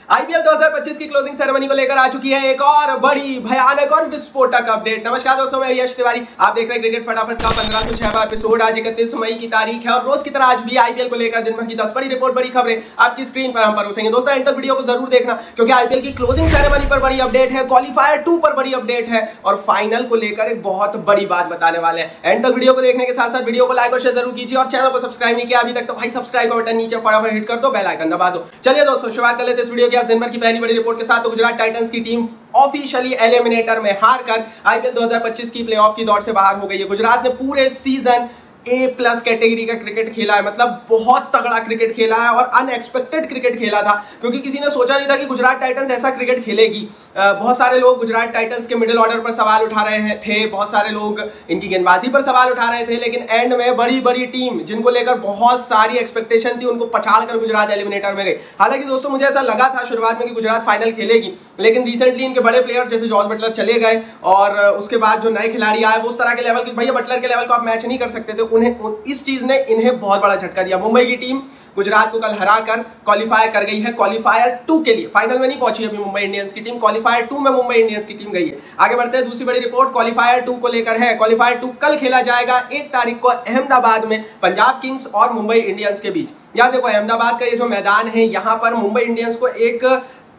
IPL 2025 की closing ceremony को लेकर आ चुकी है एक और बड़ी भयानक और विस्फोटक अपडेट। नमस्कार दोस्तों, मैं यश तिवारी, आप देख रहे हैं क्रिकेट फटाफट का 1506वां एपिसोड। आज 31 मई की तारीख है और रोज की तरह आज भी आईपीएल को लेकर दिन भर की 10 बड़ी रिपोर्ट, बड़ी खबरें आपकी स्क्रीन पर हम परोसेंगे। दोस्तों एंड तक वीडियो को जरूर देखना क्योंकि आईपीएल की क्लोजिंग सेरेमनी पर बड़ी अपडेट है, क्वालीफायर 2 पर बड़ी अपडेट है और फाइनल को लेकर एक बहुत बड़ी बात बताने वाले हैं। एंड तक वीडियो को देखने के साथ साथ वीडियो को लाइक और शेयर जरूर कीजिए और चैनल को सब्सक्राइब नहीं किया अभी तक तो भाई सब्सक्राइब का बटन नीचे फटाफट हिट कर दो, बेल आइकन दबा दो। चलिए दोस्तों शुरुआत कर लेते हैं इस वीडियो की आज दिन भर की पहली बड़ी रिपोर्ट के साथ। तो गुजरात टाइटंस की टीम ऑफिशियली एलिमिनेटर में हारकर आईपीएल 2025 की प्लेऑफ की दौड़ से बाहर हो गई है। गुजरात ने पूरे सीजन A+ कैटेगरी का क्रिकेट खेला है, मतलब बहुत तगड़ा क्रिकेट खेला है और अनएक्सपेक्टेड क्रिकेट खेला था क्योंकि किसी ने सोचा नहीं था कि गुजरात टाइटंस ऐसा क्रिकेट खेलेगी। बहुत सारे लोग गुजरात टाइटंस के मिडिल ऑर्डर पर सवाल उठा रहे थे, बहुत सारे लोग इनकी गेंदबाजी पर सवाल उठा रहे थे, लेकिन एंड में बड़ी बड़ी टीम जिनको लेकर बहुत सारी एक्सपेक्टेशन थी उनको पछाड़ कर गुजरात एलिमिनेटर में गई। हालांकि दोस्तों मुझे ऐसा लगा था शुरुआत में कि गुजरात फाइनल खेलेगी, लेकिन रिसेंटली इनके बड़े प्लेयर जैसे जॉर्ज बटलर चले गए और उसके बाद जो नए खिलाड़ी आए वो उस तरह के लेवल के, भैया बटलर के लेवल को आप मैच नहीं कर सकते थे। इस चीज ने इन्हें बहुत बड़ा झटका दिया। मुंबई की टीम गुजरात को कल हराकर क्वालीफाई कर गई है क्वालीफायर 2 के लिए। फाइनल में नहीं पहुंची अभी मुंबई इंडियंस की टीम, क्वालीफायर 2 में मुंबई इंडियंस की टीम गई है। आगे बढ़ते हैं, दूसरी बड़ी रिपोर्ट क्वालीफायर 2 को लेकर है। क्वालीफायर 2 कल खेला जाएगा 1 तारीख को अहमदाबाद में पंजाब किंग्स और मुंबई इंडियंस के बीच। याद देखो अहमदाबाद का ये जो मैदान है यहाँ पर मुंबई इंडियंस को एक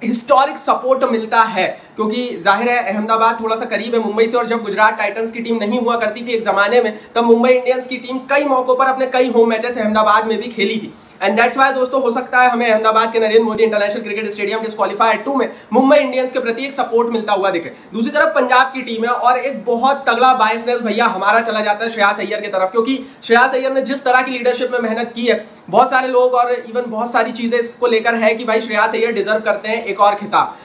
हिस्टोरिक सपोर्ट मिलता है क्योंकि जाहिर है अहमदाबाद थोड़ा सा करीब है मुंबई से और जब गुजरात टाइटंस की टीम नहीं हुआ करती थी एक जमाने में तब मुंबई इंडियंस की टीम कई मौकों पर अपने कई होम मैचेस अहमदाबाद में भी खेली थी। एंड दैट्स वाई दोस्तों हो सकता है हमें अहमदाबाद के Narendra Modi international cricket stadium के क्वालीफायर 2 में मुंबई इंडियंस के प्रति एक सपोर्ट मिलता हुआ दिखे। दूसरी तरफ पंजाब की टीम है और एक बहुत तगड़ा बायसनेस भैया हमारा चला जाता है श्रेयस अय्यर की तरफ, क्योंकि श्रेयस अय्यर ने जिस तरह की लीडरशिप में मेहनत की है, बहुत सारे लोग और इवन बहुत सारी चीजें इसको लेकर है कि भाई श्रेयस अय्यर डिजर्व करते हैं एक और खिताब।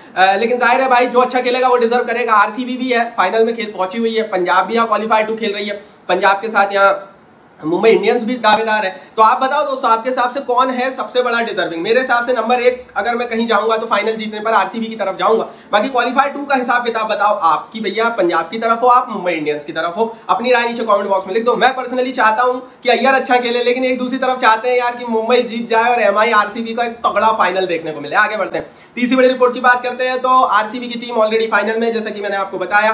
लेकिन जाहिर है भाई जो अच्छा खेलेगा वो डिजर्व करेगा। आरसीबी भी है फाइनल में खेल पहुंची हुई है, पंजाब भी यहाँ क्वालीफायर 2 खेल रही है, पंजाब के साथ यहाँ मुंबई इंडियंस भी दावेदार है। तो आप बताओ दोस्तों आपके हिसाब से कौन है सबसे बड़ा डिजर्विंग? मेरे हिसाब से नंबर 1 अगर मैं कहीं जाऊंगा तो फाइनल जीतने पर आरसीबी की तरफ जाऊंगा। बाकी क्वालीफायर 2 का हिसाब किताब बताओ आप कि भैया पंजाब की तरफ हो आप मुंबई इंडियंस की तरफ हो। अपनी राय नीचे कमेंट बॉक्स में लिख दो। मैं पर्सनली चाहता हूं कि अय्यर अच्छा खेले, लेकिन एक दूसरी तरफ चाहते हैं यार कि मुंबई जीत जाए और एमआई आरसीबी का एक तगड़ा फाइनल देखने को मिले। आगे बढ़ते हैं, तीसरी बड़ी रिपोर्ट की बात करते हैं। तो आरसीबी की टीम ऑलरेडी फाइनल में, जैसा कि मैंने आपको बताया,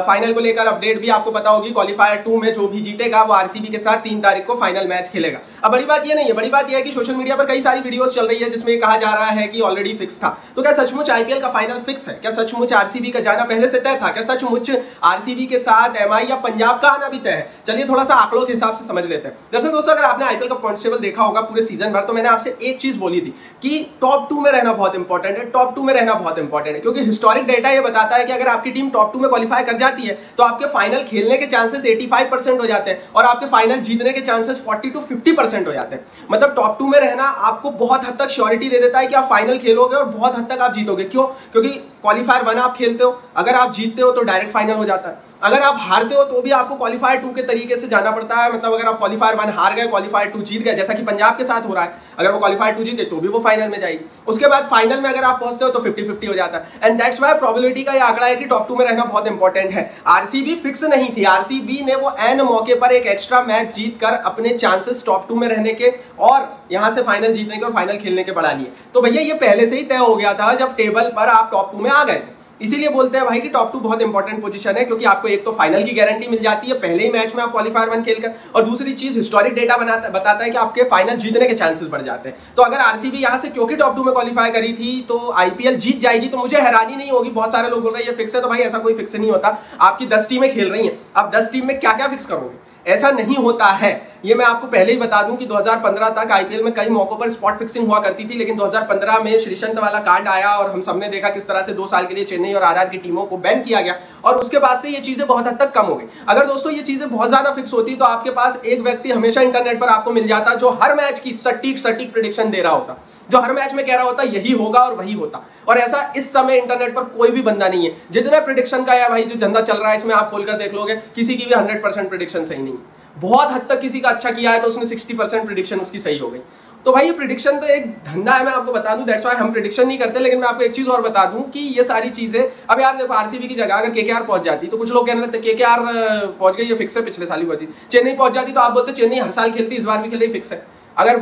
फाइनल को लेकर अपडेट भी आपको पता होगी। क्वालीफायर 2 में जो भी जीतेगा वो आरसीबी के साथ 3 तारीख को फाइनल मैच खेलेगा। अब बड़ी बात ये नहीं है, बड़ी बात ये है कि सोशल मीडिया पर कई सारी वीडियोस चल रही है जिसमें कहा जा रहा है कि ऑलरेडी फिक्स था। तो क्या सचमुच आईपीएल का फाइनल फिक्स है? क्या सचमुच आरसीबी का जाना पहले से तय था? क्या सचमुच आरसीबी के साथ एमआई या पंजाब का आना भी तय है? चलिए थोड़ा सा आंकड़ों के हिसाब से समझ लेते हैं। दरअसल दोस्तों अगर आपने आईपीएल का पॉइंट्स टेबल देखा होगा पूरे सीजन भर, तो मैंने आपसे एक चीज बोली थी कि टॉप 2 में रहना बहुत इंपॉर्टेंट है, टॉप 2 में रहना बहुत इंपॉर्टेंट है, क्योंकि हिस्टोरिक डेटा ये बताता है कि अगर आपकी टीम टॉप 2 में क्वालीफाई कर जाती है तो आपके फाइनल खेलने के चांसेस 85% हो जाते हैं और आपके फाइनल जीतने के चांसेस 40 to 50% हो जाते हैं। मतलब टॉप 2 में रहना आपको बहुत हद तक श्योरिटी दे देता है कि आप फाइनल खेलोगे और बहुत हद तक आप जीतोगे। क्यों? क्योंकि क्वालीफायर 1 आप खेलते हो, अगर आप जीतते हो तो डायरेक्ट फाइनल हो जाता है, अगर आप हारते हो तो भी आपको क्वालीफायर 2 के तरीके से जाना पड़ता है। मतलब अगर आप क्वालीफायर 1 हार गए, क्वालीफायर 2 जीत गए, जैसा कि पंजाब के साथ हो रहा है, अगर वो क्वालीफायर 2 जीते तो भी वो फाइनल में जाएगी। उसके बाद फाइनल में अगर आप पहुंचते हो तो 50-50 हो जाता है। एंड दैट्स व्हाई प्रोबेबिलिटी का ये आंकड़ा है कि टॉप 2 में रहना बहुत इंपॉर्टेंट है। आरसीबी फिक्स नहीं थी, आरसीबी ने वो एन मौके पर एक एक्स्ट्रा मैच जीतकर अपने चांसेस टॉप 2 में रहने के और यहां से फाइनल जीतने के और फाइनल खेलने के बढ़ा लिए। तो भैया ये पहले से ही तय हो गया था जब टेबल पर आप टॉप 2 में आ गए थे। इसीलिए बोलते हैं भाई कि टॉप 2 बहुत इंपॉर्टेंट पोजीशन है, क्योंकि आपको एक तो फाइनल की गारंटी मिल जाती है पहले ही मैच में आप क्वालीफायर 1 खेलकर, और दूसरी चीज हिस्टोरिक डेटा बताता है कि आपके फाइनल जीतने के चांसेस बढ़ जाते हैं। तो अगर आरसीबी यहां से क्योंकि टॉप 2 में क्वालीफाई करी थी तो आईपीएल जीत जाएगी तो मुझे हैरानी नहीं होगी। बहुत सारे लोग बोल रहे हैं ये फिक्स है, तो भाई ऐसा कोई फिक्स नहीं होता। आपकी 10 टीमें खेल रही हैं, आप 10 टीम में क्या क्या फिक्स करोगे? ऐसा नहीं होता है। ये मैं आपको पहले ही बता दूं कि 2015 तक आईपीएल में कई मौकों पर स्पॉट फिक्सिंग हुआ करती थी, लेकिन 2015 में श्रीसंत वाला कांड आया और हम सबने देखा किस तरह से 2 साल के लिए चेन्नई और आरआर की टीमों को बैन किया गया और उसके बाद से ये चीजें बहुत हद तक कम हो गई। अगर दोस्तों ये चीजें बहुत ज्यादा फिक्स होती तो आपके पास एक व्यक्ति हमेशा इंटरनेट पर आपको मिल जाता जो हर मैच की सटीक प्रेडिक्शन दे रहा होता, जो हर मैच में कह रहा होता यही होगा और वही होता। और ऐसा इस समय इंटरनेट पर कोई भी बंदा नहीं है। जितने प्रेडिक्शन का या भाई जो धंधा चल रहा है इसमें आप खोलकर देख लोगे, किसी की भी 100% प्रेडिक्शन सही नहीं है। बहुत हद तक किसी का अच्छा किया है तो उसने 60% प्रेडिक्शन उसकी सही हो गई। तो भाई ये प्रेडिक्शन तो एक धंधा है, मैं आपको बता दूं। दैट्स व्हाई हम प्रेडिक्शन नहीं करते। लेकिन मैं आपको एक चीज और बता दूं कि ये सारी चीजें, अब यार देखो आरसीबी की जगह अगर केकेआर पहुंच जाती तो कुछ लोग कहने लगते केकेआर पहुंच गई, ये फिक्स है, पिछले साल ही पहुंची। चेन्नई पहुंच जाती तो आप बोलते चेन्नई हर साल खेलती, इस बार भी खेल रही, फिक्स है। अगर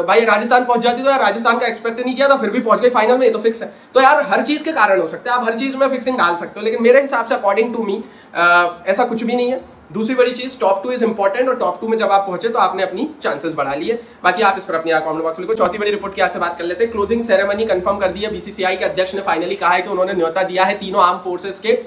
भाई राजस्थान पहुंच जाती तो यार राजस्थान का एक्सपेक्ट नहीं किया था, फिर भी पहुंच गई फाइनल में, ये तो फिक्स है। तो यार हर चीज के कारण हो सकते हैं, आप हर चीज में फिक्सिंग डाल सकते हो, लेकिन मेरे हिसाब से अकॉर्डिंग टू मी ऐसा कुछ भी नहीं है। दूसरी बड़ी चीज टॉप 2 इज इंपॉर्टेंट, और टॉप 2 में जब आप पहुंचे तो आपने अपनी चांसेस बढ़ा लिए। बाकी आप इस पर अपनी कमेंट बॉक्स में लिखो। चौथी बड़ी रिपोर्ट की यहाँ से बात कर लेते हैं। क्लोजिंग सेरेमनी कंफर्म कर दी है, बीसीसीआई के अध्यक्ष ने फाइनली कहा है कि उन्होंने न्योता दिया है तीनों आर्म फोर्सेस के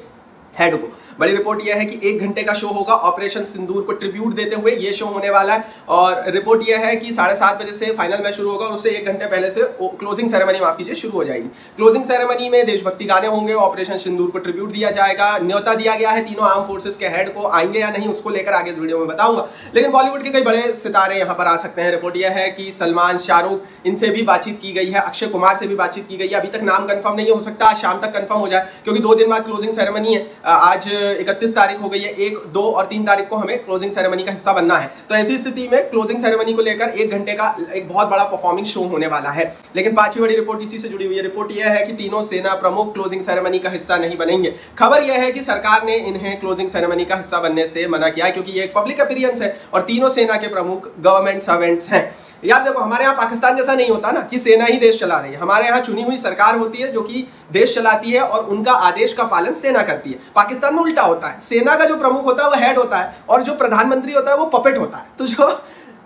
हेड को। बड़ी रिपोर्ट यह है कि 1 घंटे का शो होगा, ऑपरेशन सिंदूर को ट्रिब्यूट देते हुए ये शो होने वाला है। और रिपोर्ट यह है कि 7:30 बजे से फाइनल मैच शुरू होगा और उससे 1 घंटे पहले से क्लोजिंग सेरेमनी माफ कीजिए शुरू हो जाएगी। क्लोजिंग सेरेमनी में देशभक्ति गाने होंगे, ऑपरेशन सिंदूर को ट्रिब्यूट दिया जाएगा, न्योता दिया गया है तीनों आर्म फोर्सेस के हेड को। आएंगे या नहीं उसको लेकर आगे इस वीडियो में बताऊंगा, लेकिन बॉलीवुड के कई बड़े सितारे यहाँ पर आ सकते हैं। रिपोर्ट यह है कि सलमान, शाहरुख, इनसे भी बातचीत की गई है, अक्षय कुमार से भी बातचीत की गई है। अभी तक नाम कंफर्म नहीं हो सकता, आज शाम तक कंफर्म हो जाए, क्योंकि 2 दिन बाद क्लोजिंग सेरेमनी है। आज 31 तारीख हो गई है, 1, 2 और 3 तारीख को हमें क्लोजिंग सेरेमनी का हिस्सा बनना है। तो ऐसी स्थिति में क्लोजिंग सेरेमनी को लेकर 1 घंटे का एक बहुत बड़ा परफॉर्मिंग शो होने वाला है। लेकिन 5वीं बड़ी रिपोर्ट इसी से जुड़ी हुई है। रिपोर्ट यह है कि तीनों सेना प्रमुख क्लोजिंग सेरेमनी का हिस्सा नहीं बनेंगे। खबर यह है कि सरकार ने इन्हें क्लोजिंग सेरेमनी का हिस्सा बनने से मना किया है, क्योंकि ये एक पब्लिक अपीयरेंस है और तीनों सेना के प्रमुख गवर्नमेंट सर्वेंट्स हैं। यार देखो, हमारे यहाँ पाकिस्तान जैसा नहीं होता ना कि सेना ही देश चला रही है। हमारे यहाँ चुनी हुई सरकार होती है जो कि देश चलाती है और उनका आदेश का पालन सेना करती है। पाकिस्तान में उल्टा होता है, सेना का जो प्रमुख होता है वो हेड होता है और जो प्रधानमंत्री होता है वो पपेट होता है। तो जो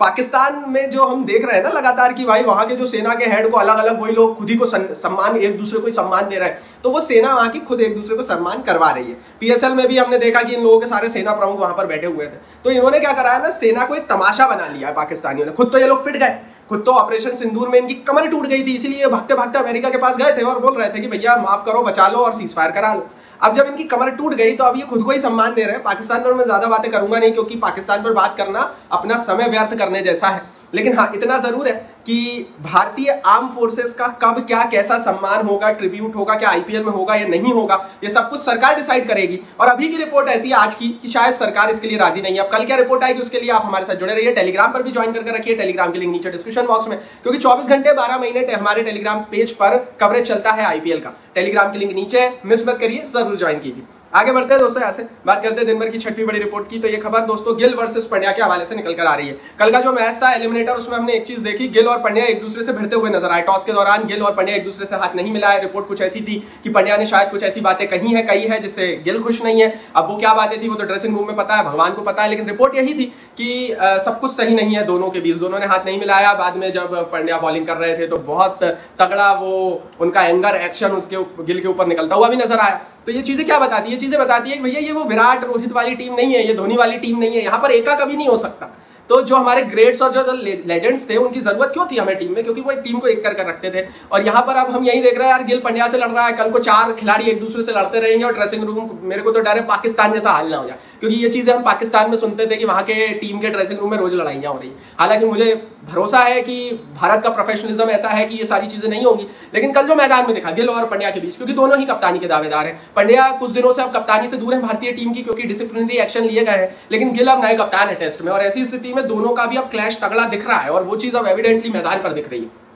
पाकिस्तान में जो हम देख रहे हैं ना लगातार कि भाई वहां के जो सेना के हेड को अलग अलग वही लोग खुद ही को सम्मान, एक दूसरे को सम्मान दे रहे हैं, तो वो सेना वहां की खुद एक दूसरे को सम्मान करवा रही है। पीएसएल में भी हमने देखा कि इन लोगों के सारे सेना प्रमुख वहां पर बैठे हुए थे। तो इन्होंने क्या करा है ना, सेना को एक तमाशा बना लिया है पाकिस्तानियों ने। खुद तो ये लोग पिट गए, खुद तो ऑपरेशन सिंदूर में इनकी कमर टूट गई थी, इसीलिए भागते भागते अमेरिका के पास गए थे और बोल रहे थे कि भैया माफ करो, बचा लो और सीज फायर करा लो। अब जब इनकी कमर टूट गई तो अब ये खुद को ही सम्मान दे रहे हैं। पाकिस्तान पर मैं ज्यादा बातें करूंगा नहीं, क्योंकि पाकिस्तान पर बात करना अपना समय व्यर्थ करने जैसा है। लेकिन हाँ, इतना जरूर है कि भारतीय आर्म फोर्सेस का कब क्या कैसा सम्मान होगा, ट्रिब्यूट होगा, क्या आईपीएल में होगा या नहीं होगा, ये सब कुछ सरकार डिसाइड करेगी। और अभी की रिपोर्ट ऐसी है आज की कि शायद सरकार इसके लिए राजी नहीं है। अब कल क्या रिपोर्ट आएगी उसके लिए आप हमारे साथ जुड़े रहिए। टेलीग्राम पर भी ज्वाइन करके रखिए, टेलीग्राम की लिंक नीचे डिस्क्रिप्शन बॉक्स में, क्योंकि 24 घंटे 12 महीने हमारे टेलीग्राम पेज पर कवरेज चलता है आईपीएल का। टेलीग्राम की लिंक नीचे है, मिस मत करिए, जरूर ज्वाइन कीजिए। आगे बढ़ते हैं दोस्तों, यहाँ से बात करते हैं दिन भर की 6वीं बड़ी रिपोर्ट की। तो ये खबर दोस्तों गिल वर्सेस पंड्या के हवाले से निकल कर आ रही है। कल का जो मैच था एलिमिनेटर, उसमें हमने एक चीज देखी, गिल और पंड्या एक दूसरे से भिड़ते हुए नजर आए। टॉस के दौरान गिल और पंड्या एक दूसरे से हाथ नहीं मिलाए। रिपोर्ट कुछ ऐसी थी कि पंड्या ने शायद कुछ ऐसी बातें कही है जिससे गिल खुश नहीं है। अब वो क्या बातें थी वो तो ड्रेसिंग रूम में पता है, भगवान को पता है, लेकिन रिपोर्ट यही थी कि सब कुछ सही नहीं है दोनों के बीच, दोनों ने हाथ नहीं मिलाया। बाद में जब पंड्या बॉलिंग कर रहे थे तो बहुत तगड़ा वो उनका एंगर एक्शन उसके गिल के ऊपर निकलता हुआ भी नजर आया। तो ये चीजें क्या बताती है? ये चीजें बताती है कि भैया ये वो विराट रोहित वाली टीम नहीं है, ये धोनी वाली टीम नहीं है, यहाँ पर एका कभी नहीं हो सकता। तो जो हमारे ग्रेट्स और जो लेजेंड्स थे उनकी जरूरत क्यों थी हमें टीम में, क्योंकि वो एक टीम को एक कर रखते थे। और यहाँ पर अब हम यही देख रहे हैं यार, गिल पंड्या से लड़ रहा है, कल को 4 खिलाड़ी एक दूसरे से लड़ते रहेंगे और ड्रेसिंग रूम, मेरे को तो डर है पाकिस्तान जैसा हाल ना हो जाए, क्योंकि ये चीजें हम पाकिस्तान में सुनते थे कि वहाँ के टीम के ड्रेसिंग रूम में रोज लड़ाइयाँ हो रही। हालांकि मुझे भरोसा है कि भारत का प्रोफेशनलिज्म ऐसा है कि ये सारी चीजें नहीं होंगी। लेकिन कल जो मैदान में देखा गिल और पंड्या के बीच, क्योंकि दोनों ही कप्तानी के दावेदार हैं। पंड्या कुछ दिनों से अब कप्तानी से दूर है भारतीय टीम की, क्योंकि डिसिप्लिनरी एक्शन लिए गए हैं, लेकिन गिल अब नए कप्तान है टेस्ट में। और ऐसी स्थिति में दोनों का भी अब क्लैश तगड़ा दिख रहा है और वो चीज अब एविडेंटली मैदान पर दिख रही है।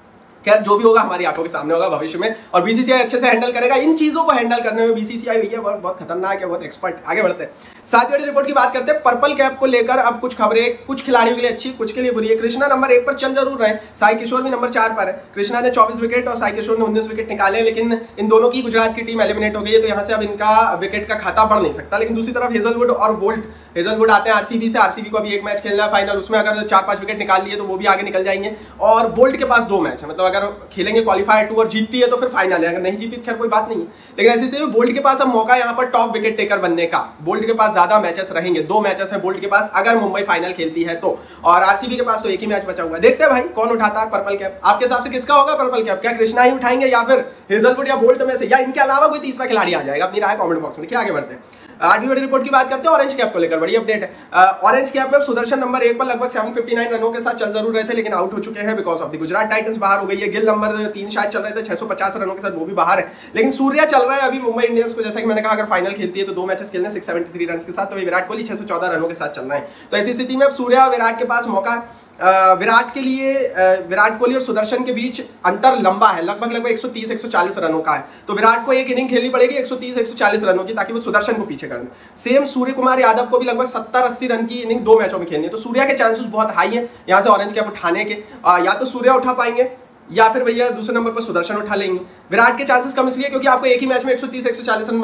खैर जो भी होगा हमारी आंखों के सामने होगा भविष्य में, और बीसीसीआई अच्छे से हैंडल करेगा। इन चीजों को हैंडल करने में बीसीसीआई भैया बहुत खतरनाक है, बहुत एक्सपर्ट। आगे बढ़ते हैं, 7वीं बड़ी रिपोर्ट की बात करते हैं। पर्पल कैप को लेकर अब कुछ खबरें कुछ खिलाड़ियों के लिए अच्छी, कुछ के लिए बुरी है। कृष्णा नंबर 1 पर चल जरूर रहे, साई किशोर भी नंबर 4 पर है। कृष्णा ने 24 विकेट और साई किशोर ने 19 विकेट निकाले, लेकिन इन दोनों की गुजरात की टीम एलिमिनेट हो गई है, तो यहाँ से अब इनका विकेट का खाता बढ़ नहीं सकता। लेकिन दूसरी तरफ हेजलवुड और बोल्ट, हेजलवुड आते हैं आरसीबी से, आरसीबी को अभी एक मैच खेलना है फाइनल, उसमें अगर 4-5 विकेट निकाल लिए तो वो भी आगे निकल जाएंगे। और बोल्ट के पास 2 मैच है, मतलब अगर खेलेंगे क्वालीफायर 2 और जीतती है तो फिर फाइनल है, अगर नहीं जीती तो खैर कोई बात नहीं है। लेकिन ऐसे से बोल्ट के पास अब मौका यहाँ पर टॉप विकेट टेकर बनने का, बोल्ट के पास ज्यादा मैचेस रहेंगे, 2 मैचेस हैं बोल्ट के पास अगर मुंबई फाइनल खेलती है तो, और आरसीबी के पास तो एक ही मैच बचा हुआ है। देखते हैं भाई कौन उठाता है पर्पल कैप। आपके हिसाब से किसका होगा पर्पल कैप? क्या कृष्णा ही उठाएंगे या फिर हेजलवुड या बोल्ट में से, या इनके अलावा कोई तीसरा खिलाड़ी आ जाएगा? अपनी राय कमेंट बॉक्स में लिखिए। आगे बढ़ते हैं, 8वीं बड़ी रिपोर्ट की बात करते हैं। ऑरेंज कैप को लेकर बड़ी अपडेट है। ऑरेंज कैप में सुदर्शन नंबर 1 पर लगभग 759 रनों के साथ चल जरूर रहे थे, लेकिन आउट हो चुके हैं because of the Gujarat Titans बाहर हो गई है। गिल नंबर 3 शायद चल रहे थे 650 रनों के साथ, वो भी बाहर है। लेकिन सूर्या चल रहा है अभी मुंबई इंडियंस को, जैसा कि मैंने कहा अगर फाइनल खेलती है तो 2 मैचेस खेलने 673 रन के साथ, तो विराट कोहली 614 रनों के साथ चल रहे हैं। तो ऐसी स्थिति में अब सूर्या विराट के पास मौका विराट के लिए विराट कोहली और सुदर्शन के बीच अंतर लंबा है, लगभग 130-140 रनों का है। तो विराट को एक इनिंग खेलनी पड़ेगी 130-140 रनों की, ताकि वो सुदर्शन को पीछे कर दें। सेम सूर्य कुमार यादव को भी लगभग 70-80 रन की इनिंग 2 मैचों में खेलनी है। तो सूर्या के चांसेस बहुत हाई है यहाँ से ऑरेंज कैप उठाने के। या तो सूर्या उठा पाएंगे या फिर भैया दूसरे नंबर पर सुदर्शन उठा लेंगे। विराट के चांसेस कम इसलिए क्योंकि आपको एक ही मैच में 130-140 रन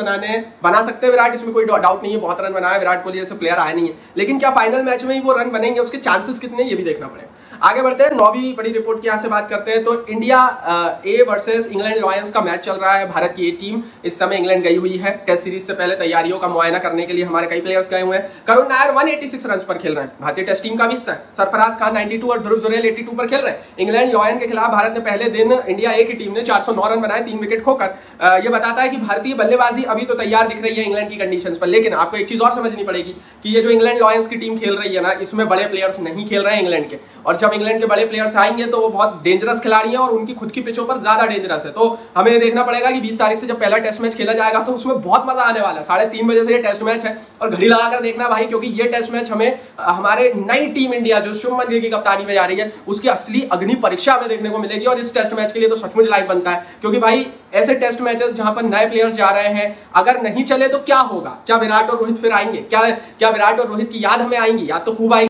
बना सकते हैं विराट, इसमें कोई डाउट नहीं है, बहुत रन बनाया विराट कोहली जैसे प्लेयर आया नहीं है। लेकिन क्या फाइनल मैच में ही वो रन बनेंगे, उसके चांसेस कितने, ये भी देखना पड़ेगा। आगे बढ़ते हैं, 9वीं बड़ी रिपोर्ट की यहाँ से बात करते हैं। तो India A versus England lions का मैच चल रहा है। भारत की ए टीम इस समय इंग्लैंड गई हुई है। टेस्ट सीरीज से पहले तैयारियों का मुआयना करने के लिए हमारे कई प्लेयर्स गए हुए हैं। करुण नायर 186 रन पर खेल रहे हैं, भारतीय टेस्ट टीम का भी हिस्सा है। सरफराज खान 92 और ध्रुव जुरैल 82 पर खेल रहे हैं। इंग्लैंड लॉयन के खिलाफ भारत ने पहले दिन इंडिया ए की टीम ने 409 रन बनाए 3 विकेट खोकर। यह बताता है कि भारतीय बल्लेबाजी अभी तो तैयार दिख रही है इंग्लैंड की कंडीशंस पर, लेकिन आपको एक चीज और समझनी पड़ेगी कि ये जो इंग्लैंड लॉयंस की टीम खेल रही है ना, इसमें बड़े प्लेयर्स नहीं खेल रहे हैं इंग्लैंड के। और जब इंग्लैंड के बड़े प्लेयर्स आएंगे तो वो बहुत डेंजरस खिलाड़ी हैं और उनकी खुद की पिचों पर ज्यादा डेंजरस है। तो हमें देखना पड़ेगा कि 20 तारीख से जब पहला टेस्ट मैच खेला जाएगा तो उसमें बहुत मजा आने वाला है। 3:30 बजे से ये टेस्ट मैच है और घड़ी लगाकर देखना भाई, क्योंकि ये टेस्ट मैच हमें हमारे नई टीम इंडिया जो शुभमन गिल की कप्तानी में जा रही है उसकी असली अग्नि परीक्षा हमें देखने को मिलेगी। और इस टेस्ट मैच के लिए तो सचमुच लाइक बनता है, क्योंकि भाई ऐसे टेस्ट मैचेस जहां पर नए प्लेयर्स जा रहे हैं, अगर नहीं चले तो क्या होगा? क्या विराट और रोहित फिर आएंगे? क्या विराट और रोहित की याद हमें आएंगी? याद तो खूब आएगी।